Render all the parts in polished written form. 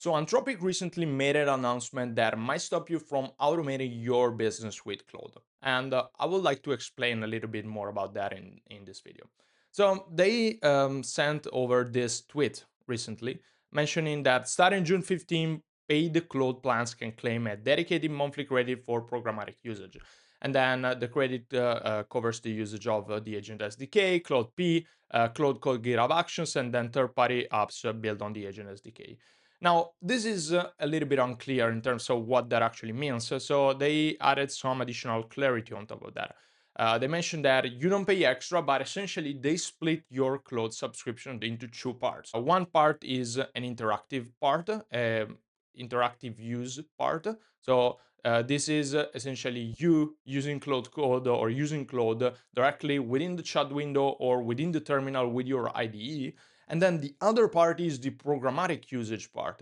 So Anthropic recently made an announcement that might stop you from automating your business with Claude. And I would like to explain a little bit more about that in this video. So they sent over this tweet recently mentioning that starting June 15, paid Claude plans can claim a dedicated monthly credit for programmatic usage. And then the credit covers the usage of the Agent SDK, Claude P, Claude Code GitHub Actions, and then third-party apps built on the Agent SDK. Now, this is a little bit unclear in terms of what that actually means. So they added some additional clarity on top of that. They mentioned that you don't pay extra, but essentially they split your cloud subscription into two parts. One part is an interactive part, interactive use part. So this is essentially you using Cloud Code or using Cloud directly within the chat window or within the terminal with your IDE. And then the other part is the programmatic usage part,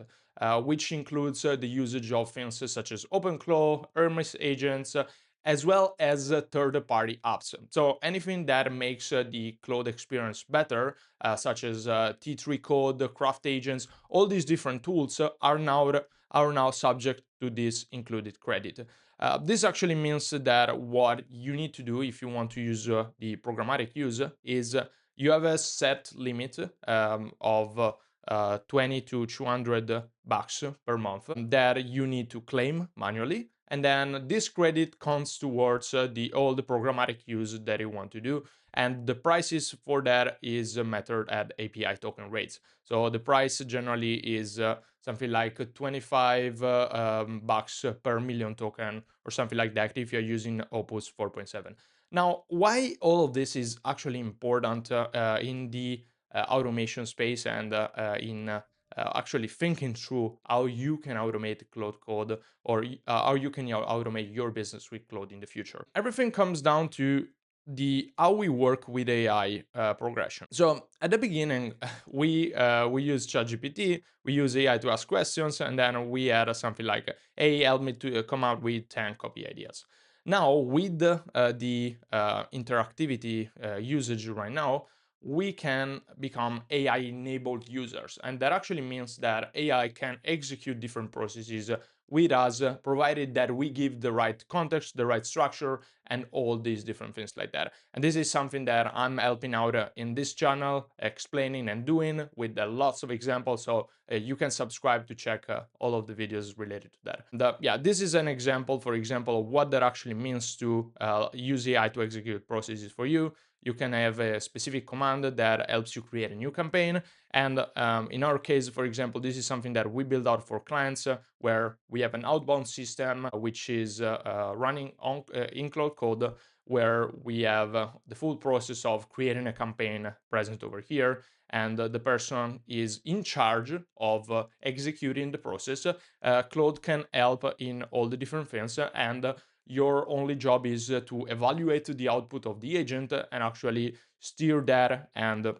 which includes the usage of things such as OpenClaw, Hermes agents, as well as third-party apps. So anything that makes the cloud experience better, such as T3 code, craft agents, all these different tools are now subject to this included credit. This actually means that what you need to do if you want to use the programmatic use is you have a set limit of 20 to 200 bucks per month that you need to claim manually, and then this credit comes towards the all the programmatic use that you want to do, and the prices for that is measured at API token rates. So the price generally is something like 25 bucks per million token or something like that if you're using Opus 4.7. Now, why all of this is actually important in the automation space and in actually thinking through how you can automate Cloud Code or how you can automate your business with Cloud in the future. Everything comes down to the how we work with AI progression. So at the beginning, we use ChatGPT, we use AI to ask questions, and then we add something like, "Hey, help me to come out with 10 copy ideas." Now, with the interactivity usage right now, we can become AI enabled users. And that actually means that AI can execute different processes with us, provided that we give the right context, the right structure, and all these different things like that. And this is something that I'm helping out in this channel, explaining and doing with lots of examples. So you can subscribe to check all of the videos related to that. And, yeah, this is an example, for example, of what that actually means to use AI to execute processes for you. You can have a specific command that helps you create a new campaign. And in our case, for example, this is something that we build out for clients where we have an outbound system which is running on in Cloud Code, where we have the full process of creating a campaign present over here. And the person is in charge of executing the process. Claude can help in all the different things, and your only job is to evaluate the output of the agent and actually steer that and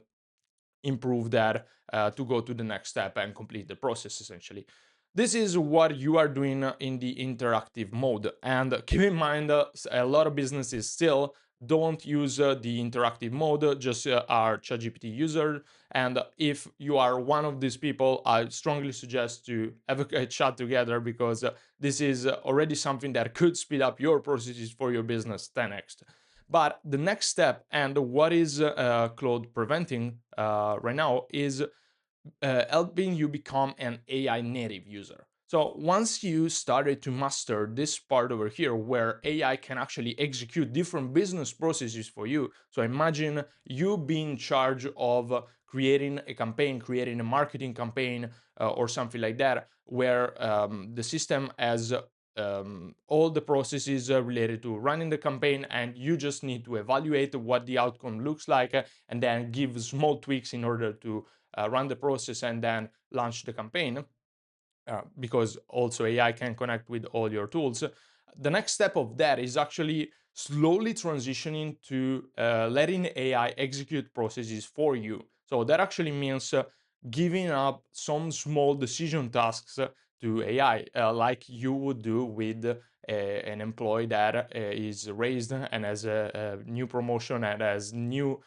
improve that to go to the next step and complete the process essentially. This is what you are doing in the interactive mode. And keep in mind, a lot of businesses still don't use the interactive mode, just are ChatGPT user. And if you are one of these people, I strongly suggest to have a chat together, because this is already something that could speed up your processes for your business 10x. But the next step, and what is Claude preventing right now, is helping you become an AI native user. So once you started to master this part over here where AI can actually execute different business processes for you. So imagine you being in charge of creating a campaign, creating a marketing campaign, or something like that, where the system has all the processes related to running the campaign, and you just need to evaluate what the outcome looks like and then give small tweaks in order to run the process and then launch the campaign, because also AI can connect with all your tools. The next step of that is actually slowly transitioning to letting AI execute processes for you. So that actually means giving up some small decision tasks to AI, like you would do with an employee that is raised and has a new promotion and has new,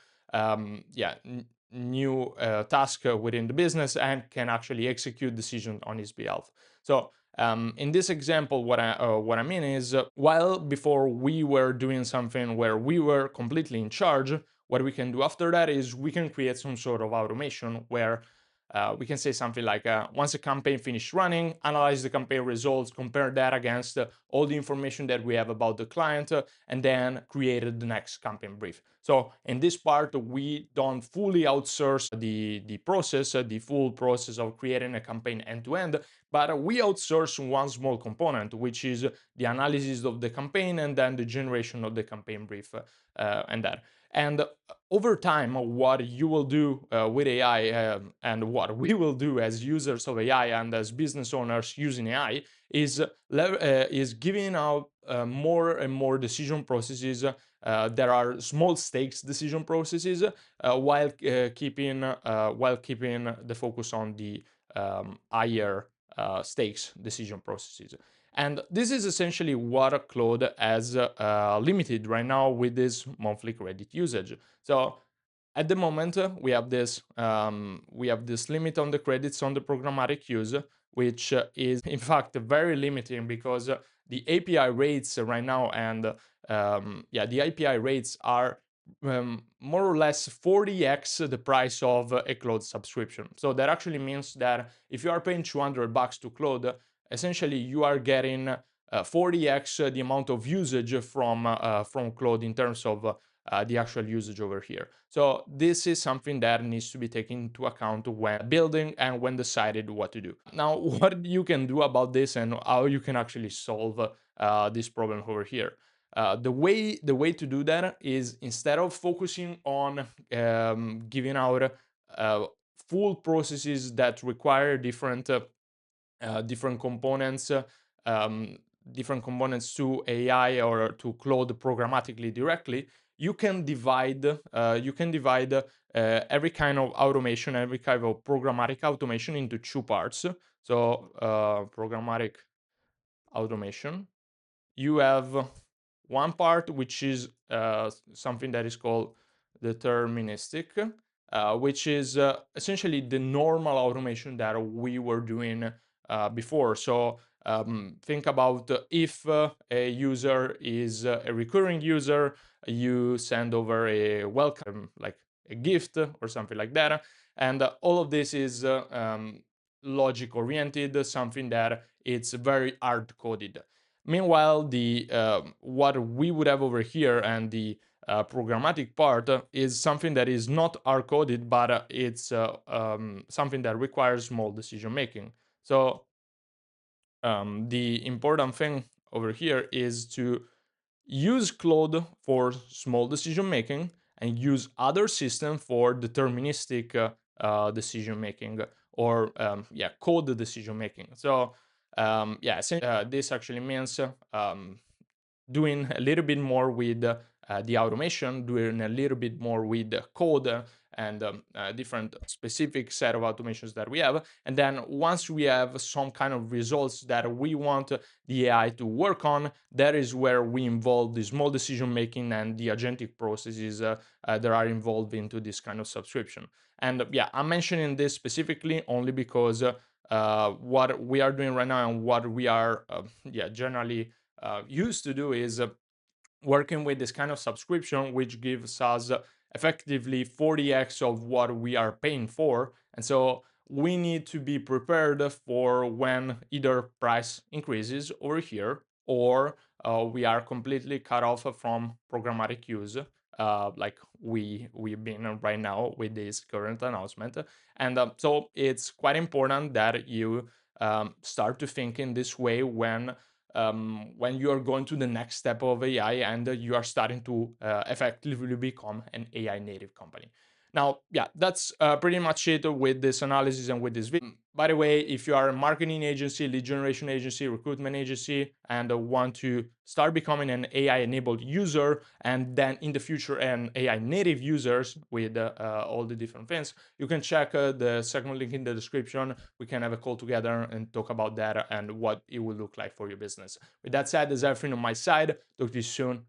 new task within the business and can actually execute decisions on his behalf. So in this example, what I mean is, while before we were doing something where we were completely in charge, what we can do after that is we can create some sort of automation where we can say something like, once a campaign finished running, analyze the campaign results, compare that against all the information that we have about the client, and then created the next campaign brief. So in this part, we don't fully outsource the process, the full process of creating a campaign end to end, but we outsource one small component, which is the analysis of the campaign and then the generation of the campaign brief and that. And over time, what you will do with AI, and what we will do as users of AI and as business owners using AI is giving out more and more decision processes. There are small stakes decision processes, while keeping the focus on the higher stakes decision processes. And this is essentially what Claude has limited right now with this monthly credit usage. So at the moment, we have this limit on the credits on the programmatic use, which is in fact very limiting, because the API rates right now, and the API rates are more or less 40x the price of a Claude subscription. So that actually means that if you are paying $200 to Claude, essentially you are getting 40x the amount of usage from Claude in terms of the actual usage over here. So this is something that needs to be taken into account when building and when decided what to do. Now, what you can do about this and how you can actually solve this problem over here. The way to do that is, instead of focusing on giving out uh, full processes that require different components, um, different components to AI or to Claude programmatically directly, you can divide every kind of automation, every kind of programmatic automation into two parts. So programmatic automation, you have one part which is something that is called deterministic, which is essentially the normal automation that we were doing before. So think about if a user is a recurring user, you send over a welcome, like a gift or something like that. And all of this is logic oriented, something that it's very hard coded. Meanwhile, the what we would have over here and the programmatic part is something that is not hard coded, but it's something that requires small decision making. So the important thing over here is to use Claude for small decision making and use other system for deterministic decision making, or code decision making. So this actually means doing a little bit more with the automation, doing a little bit more with the code, and different specific set of automations that we have. And then once we have some kind of results that we want the AI to work on, that is where we involve the small decision making and the agentic processes that are involved into this kind of subscription. And I'm mentioning this specifically only because what we are doing right now and what we are generally used to do is working with this kind of subscription, which gives us effectively 40x of what we are paying for. And so we need to be prepared for when either price increases over here, or we are completely cut off from programmatic use, like we've been right now with this current announcement. And so it's quite important that you start to think in this way when you are going to the next step of AI and you are starting to effectively become an AI native company. Now, that's pretty much it with this analysis and with this video. By the way, if you are a marketing agency, lead generation agency, recruitment agency, and want to start becoming an AI enabled user, and then in the future an AI native users with all the different things, you can check the second link in the description. We can have a call together and talk about that and what it will look like for your business. With that said, that's everything on my side. Talk to you soon. Bye.